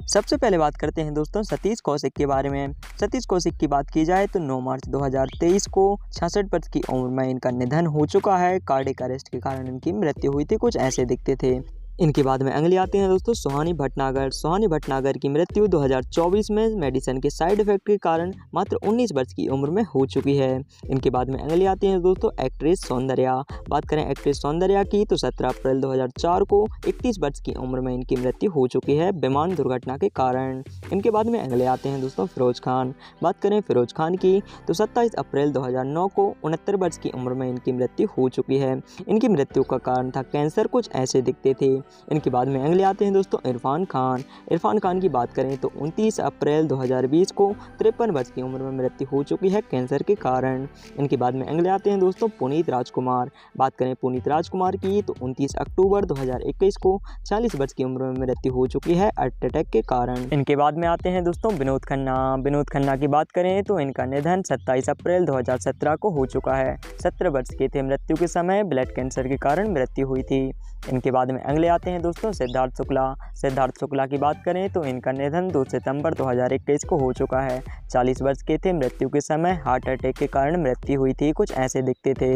सबसे पहले बात करते हैं दोस्तों सतीश कौशिक के बारे में। सतीश कौशिक की बात की जाए तो 9 मार्च 2023 को 66 वर्ष की उम्र में इनका निधन हो चुका है। कार्डियक अरेस्ट के कारण इनकी मृत्यु हुई थी, कुछ ऐसे दिखते थे। इनके बाद में अगले आते हैं दोस्तों सोहानी भटनागर। सोहानी भटनागर की मृत्यु 2024 में मेडिसिन के साइड इफेक्ट के कारण मात्र 19 वर्ष की उम्र में हो चुकी है। इनके बाद में अगले आते हैं दोस्तों एक्ट्रेस सौंदर्या। बात करें एक्ट्रेस सौंदर्या की तो 17 अप्रैल 2004 को 31 वर्ष की उम्र में इनकी मृत्यु हो चुकी है विमान दुर्घटना के कारण। इनके बाद में अगले आते हैं दोस्तों फिरोज खान। बात करें फिरोज खान की तो 27 अप्रैल 2009 को 69 वर्ष की उम्र में इनकी मृत्यु हो चुकी है। इनकी मृत्यु का कारण था कैंसर, कुछ ऐसे दिखते थे। इनके बाद में अगले आते हैं दोस्तों इरफान खान। इरफान खान की बात करें तो 29 अप्रैल 2020 को 53 वर्ष की उम्र में मृत्यु हो चुकी है कैंसर के कारण। इनके बाद में अगले आते हैं दोस्तों पुनीत राजकुमार। बात करें पुनीत राजकुमार की तो 29 अक्टूबर 2021 को 40 वर्ष की उम्र में मृत्यु हो चुकी है हार्ट अटैक के कारण। इनके बाद में आते हैं दोस्तों विनोद खन्ना। विनोद खन्ना की बात करें तो इनका निधन 27 अप्रैल 2017 को हो चुका है। 17 वर्ष के थे मृत्यु के समय, ब्लड कैंसर के कारण मृत्यु हुई थी। इनके बाद में अगले आते हैं दोस्तों सिद्धार्थ शुक्ला। सिद्धार्थ शुक्ला की बात करें तो इनका निधन 2 सितंबर 2021 को हो चुका है। 40 वर्ष के थे मृत्यु के समय, हार्ट अटैक के कारण मृत्यु हुई थी, कुछ ऐसे दिखते थे।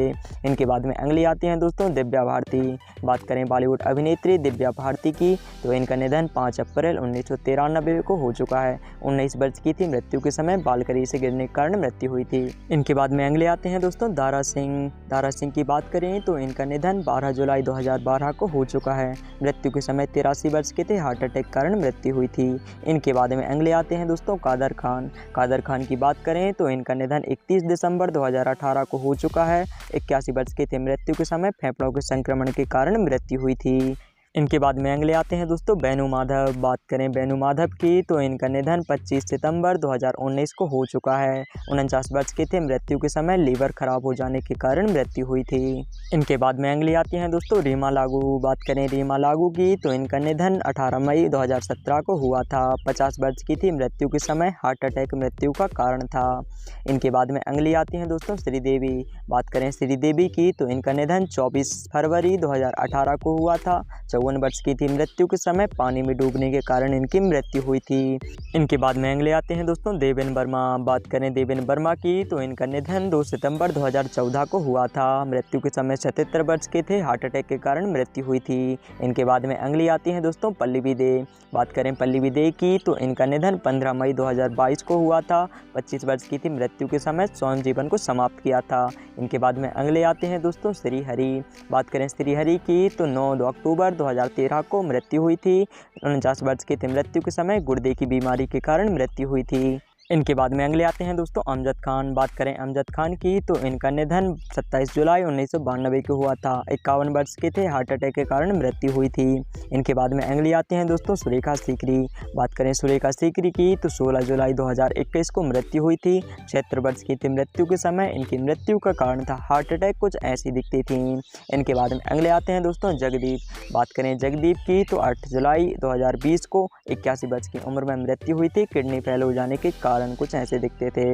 इनके बाद में अगली आती हैं दोस्तों दिव्या भारती। बात करें बॉलीवुड अभिनेत्री दिव्या भारती की तो इनका निधन 5 अप्रैल 1993 को हो चुका है। 19 वर्ष की थी मृत्यु के समय, बालकनी से गिरने के कारण मृत्यु हुई थी। इनके बाद में अगले आते हैं दोस्तों दारा सिंह। दारा सिंह की बात करें तो इनका निधन 12 जुलाई 2012 को हो चुका है। मृत्यु के समय 83 वर्ष के थे, हार्ट अटैक के कारण मृत्यु हुई थी। इनके बाद में अगले आते हैं दोस्तों कादर खान। कादर खान की बात करें तो इनका निधन 31 दिसंबर 2018 को हो चुका है। 81 वर्ष के थे मृत्यु के समय, फेफड़ों के संक्रमण के कारण मृत्यु हुई थी। इनके बाद में अगले आते हैं दोस्तों बेनू माधव। बात करें बेनू माधव की तो इनका निधन 25 सितंबर 2019 को हो चुका है। 49 वर्ष के थे मृत्यु के समय, लीवर खराब हो जाने के कारण मृत्यु हुई थी। इनके बाद में अगली आती हैं दोस्तों रीमा लागू। बात करें रीमा लागू की तो इनका निधन 18 मई 2017 को हुआ था। 50 वर्ष की थी मृत्यु के समय, हार्ट अटैक मृत्यु का कारण था। इनके बाद में अगली आती हैं दोस्तों श्रीदेवी। बात करें श्रीदेवी की तो इनका निधन 24 फरवरी 2018 को हुआ था। 54 वर्ष की थी मृत्यु के समय, पानी में डूबने के कारण इनकी मृत्यु हुई थी। इनके बाद में अगले आते हैं दोस्तों देवेन वर्मा। बात करें देवेन वर्मा की तो इनका निधन 2 सितंबर 2014 को हुआ था। मृत्यु के समय 77 वर्ष के थे, हार्ट अटैक के कारण मृत्यु हुई थी। इनके बाद में अगली आती हैं दोस्तों पल्लवी दे। बात करें पल्लवी दे की तो इनका निधन 15 मई 2022 को हुआ था। 25 वर्ष की थी मृत्यु के समय, स्वयं जीवन को समाप्त किया था। इनके बाद में अगले आते हैं दोस्तों श्रीहरि। बात करें श्रीहरि की तो 9 अक्टूबर 2013 को मृत्यु हुई थी। 49 वर्ष के थे मृत्यु के समय, गुर्दे की बीमारी के कारण मृत्यु हुई थी। इनके बाद में अगले आते हैं दोस्तों अमजद खान। बात करें अमजद खान की तो इनका निधन 27 जुलाई 1992 को हुआ था। 51 वर्ष के थे, हार्ट अटैक के कारण मृत्यु हुई थी। इनके बाद में अगले आते हैं दोस्तों सुरेखा सीकरी। बात करें सुरेखा सीकरी की तो 16 जुलाई 2021 को मृत्यु हुई थी। 76 वर्ष की थी मृत्यु के समय, इनकी मृत्यु का कारण था हार्ट अटैक, कुछ ऐसी दिखती थी। इनके बाद में अगले आते हैं दोस्तों जगदीप। बात करें जगदीप की तो 8 जुलाई 2020 को 81 वर्ष की उम्र में मृत्यु हुई थी, किडनी फेल हो जाने के कारण, कुछ ऐसे दिखते थे।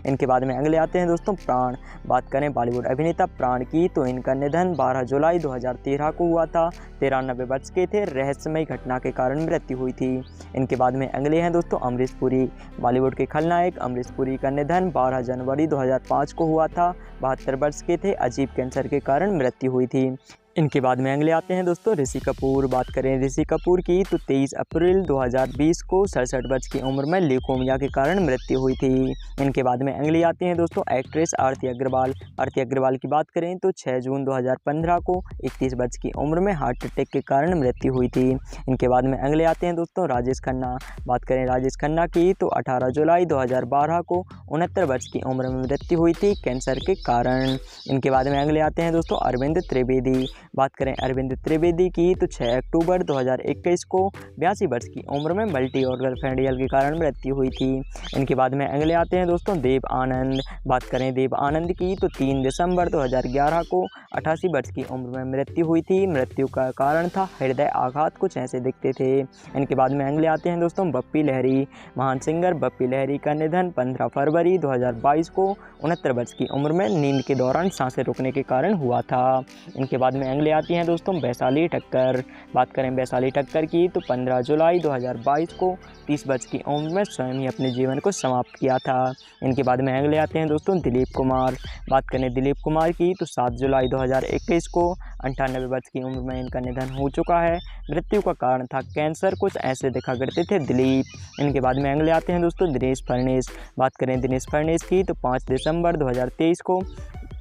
इनके बाद में अगले आते हैं दोस्तों प्राण। बात करें बॉलीवुड अभिनेता प्राण की तो इनका निधन 12 जुलाई 2013 को हुआ था। 93 वर्ष के थे, रहस्यमय घटना के कारण मृत्यु हुई थी। इनके बाद में अगले हैं दोस्तों अमरीश पुरी। बॉलीवुड के खलनायक अमरीश पुरी का निधन 12 जनवरी 2005 को हुआ था। 72 वर्ष के थे, अजीब कैंसर के कारण मृत्यु हुई थी। इनके बाद में अगले आते हैं दोस्तों ऋषि कपूर। बात करें ऋषि कपूर की तो 23 अप्रैल 2020 को 67 वर्ष की उम्र में ल्यूकोमिया के कारण मृत्यु हुई थी। इनके बाद में अगली आते हैं दोस्तों एक्ट्रेस आरती अग्रवाल। आरती अग्रवाल की बात करें तो 6 जून 2015 को 31 वर्ष की उम्र में हार्ट अटैक के कारण मृत्यु हुई थी। इनके बाद में अगले आते हैं दोस्तों राजेश खन्ना। बात करें राजेश खन्ना की तो 18 जुलाई 2012 को 69 वर्ष की उम्र में मृत्यु हुई थी कैंसर के कारण। इनके बाद में अगले आते हैं दोस्तों अरविंद त्रिवेदी। बात करें अरविंद त्रिवेदी की तो 6 अक्टूबर 2021 को 82 वर्ष की उम्र में मल्टी ऑर्गन फेलियर के कारण मृत्यु हुई थी। इनके बाद में अगले आते हैं दोस्तों देव आनंद। बात करें देव आनंद की तो 3 दिसंबर 2011 को 88 वर्ष की उम्र में मृत्यु हुई थी। मृत्यु का कारण था हृदय आघात, कुछ ऐसे दिखते थे। इनके बाद में अगले आते हैं दोस्तों बप्पी लहरी। महान सिंगर बप्पी लहरी का निधन 15 फरवरी 2022 को 69 वर्ष की उम्र में नींद के दौरान सांसें रुकने के कारण हुआ था। इनके बाद में अगले आती हैं दोस्तों वैशाली ठक्कर। बात करें वैशाली ठक्कर की तो 15 जुलाई 2022 को 30 वर्ष की उम्र में स्वयं ही अपने जीवन को समाप्त किया था। इनके बाद में अगले आते हैं दोस्तों दिलीप कुमार। बात करें दिलीप कुमार की तो 7 जुलाई 2021 को 98 वर्ष की उम्र में इनका निधन हो चुका है। मृत्यु का कारण था कैंसर, कुछ ऐसे दिखा करते थे दिलीप। इनके बाद में अगले आते हैं दोस्तों दिनेश फडणवीस। बात करें दिनेश फडणवीस की तो 5 दिसंबर 2023 को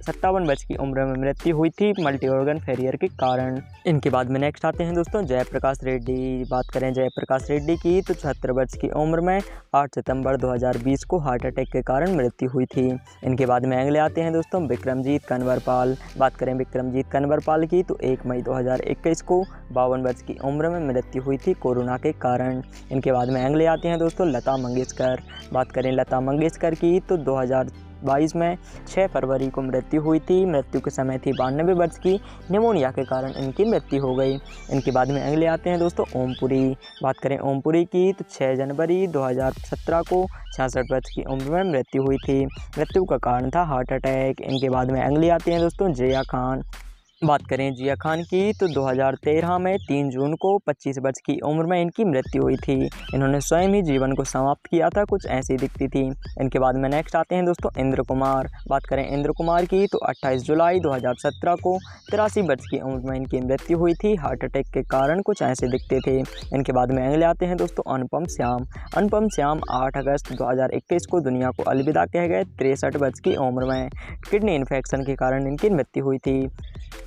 57 वर्ष की उम्र में मृत्यु हुई थी मल्टी ऑर्गन फेलियर के कारण। इनके बाद में नेक्स्ट आते हैं दोस्तों जयप्रकाश रेड्डी। बात करें जयप्रकाश रेड्डी की तो 76 वर्ष की उम्र में 8 सितंबर 2020 को हार्ट अटैक के कारण मृत्यु हुई थी। इनके बाद में अगले आते हैं दोस्तों विक्रमजीत कनवरपाल। बात करें विक्रमजीत कनवरपाल की तो 1 मई 2021 को 52 वर्ष की उम्र में मृत्यु हुई थी कोरोना के कारण। इनके बाद में अगले आते हैं दोस्तों लता मंगेशकर। बात करें लता मंगेशकर की तो 2022 में 6 फरवरी को मृत्यु हुई थी। मृत्यु के समय थी 92 वर्ष की, निमोनिया के कारण इनकी मृत्यु हो गई। इनके बाद में अगले आते हैं दोस्तों ओमपुरी। बात करें ओमपुरी की तो 6 जनवरी 2017 को 66 वर्ष की उम्र में मृत्यु हुई थी। मृत्यु का कारण था हार्ट अटैक। इनके बाद में अगले आते हैं दोस्तों जिया खान। बात करें जिया खान की तो 2013 में 3 जून को 25 वर्ष की उम्र में इनकी मृत्यु हुई थी। इन्होंने स्वयं ही जीवन को समाप्त किया था, कुछ ऐसी दिखती थी। इनके बाद में नेक्स्ट आते हैं दोस्तों इंद्र कुमार। बात करें इंद्र कुमार की तो 28 जुलाई 2017 को 83 वर्ष की उम्र में इनकी मृत्यु हुई थी। हार्ट अटैक के कारण कुछ ऐसे दिखते थे। इनके बाद में अगले आते हैं दोस्तों अनुपम श्याम। अनुपम श्याम 8 अगस्त 2021 को दुनिया को अलविदा कह गए 63 वर्ष की उम्र में। किडनी इन्फेक्शन के कारण इनकी मृत्यु हुई थी।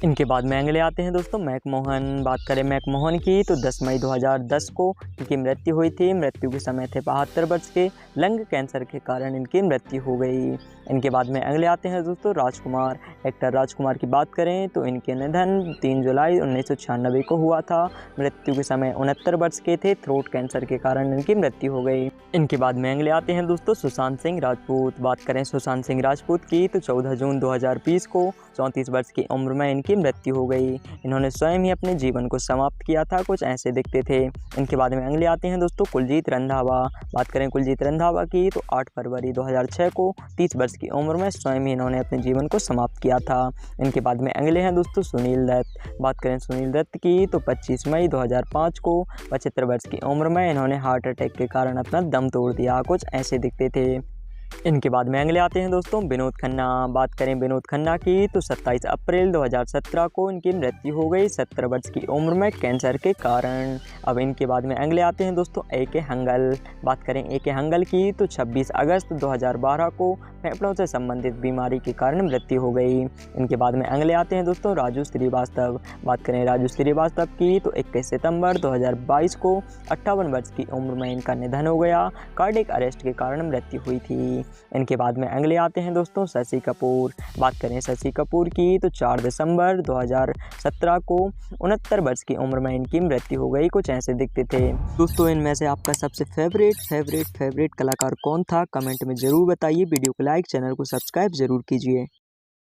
इनके बाद में अगले आते हैं दोस्तों मैकमोहन। बात करें मैकमोहन की तो 10 मई 2010 को इनकी मृत्यु हुई थी। मृत्यु के समय थे 72 वर्ष के। लंग कैंसर के कारण इनकी मृत्यु हो गई। इनके बाद में अगले आते हैं दोस्तों राजकुमार। एक्टर राजकुमार की बात करें तो इनके निधन 3 जुलाई 1996 को हुआ था। मृत्यु के समय 69 वर्ष के थे। थ्रोट कैंसर के कारण इनकी मृत्यु हो गई। इनके बाद में अगले आते हैं दोस्तों सुशांत सिंह राजपूत। बात करें सुशांत सिंह राजपूत की तो 14 जून 2020 को 34 वर्ष की उम्र में इनकी मृत्यु हो गई। इन्होंने स्वयं ही अपने जीवन को समाप्त किया था, कुछ ऐसे दिखते थे। इनके बाद में अगले आते हैं दोस्तों कुलजीत रंधावा। बात करें कुलजीत रंधावा की तो 8 फरवरी 2006 को 30 वर्ष की उम्र में स्वयं ही इन्होंने अपने जीवन को समाप्त किया था। इनके बाद में अगले हैं दोस्तों सुनील दत्त। बात करें सुनील दत्त की तो 25 मई 2005 को 75 वर्ष की उम्र में इन्होंने हार्ट अटैक के कारण अपना दम तोड़ दिया, कुछ ऐसे दिखते थे। इनके बाद में अगले आते हैं दोस्तों विनोद खन्ना। बात करें विनोद खन्ना की तो 27 अप्रैल 2017 को इनकी मृत्यु हो गई 70 वर्ष की उम्र में कैंसर के कारण। अब इनके बाद में अगले आते हैं दोस्तों ए.के. हंगल। बात करें ए.के. हंगल की तो 26 अगस्त 2012 को फेफड़ों से संबंधित बीमारी के कारण मृत्यु हो गई। इनके बाद में अगले आते हैं दोस्तों राजू श्रीवास्तव। बात करें राजू श्रीवास्तव की तो 21 सितंबर 2022 को 58 वर्ष की उम्र में इनका निधन हो गया। कार्डियक अरेस्ट के कारण मृत्यु हुई थी। इनके बाद में अगले आते हैं दोस्तों शशि कपूर। बात करें शशि कपूर की तो 4 दिसंबर 2017 को 69 वर्ष की उम्र में इनकी मृत्यु हो गई, कुछ ऐसे दिखते थे। दोस्तों इनमें से आपका सबसे फेवरेट कलाकार कौन था, कमेंट में ज़रूर बताइए। वीडियो को लाइक, चैनल को सब्सक्राइब ज़रूर कीजिए।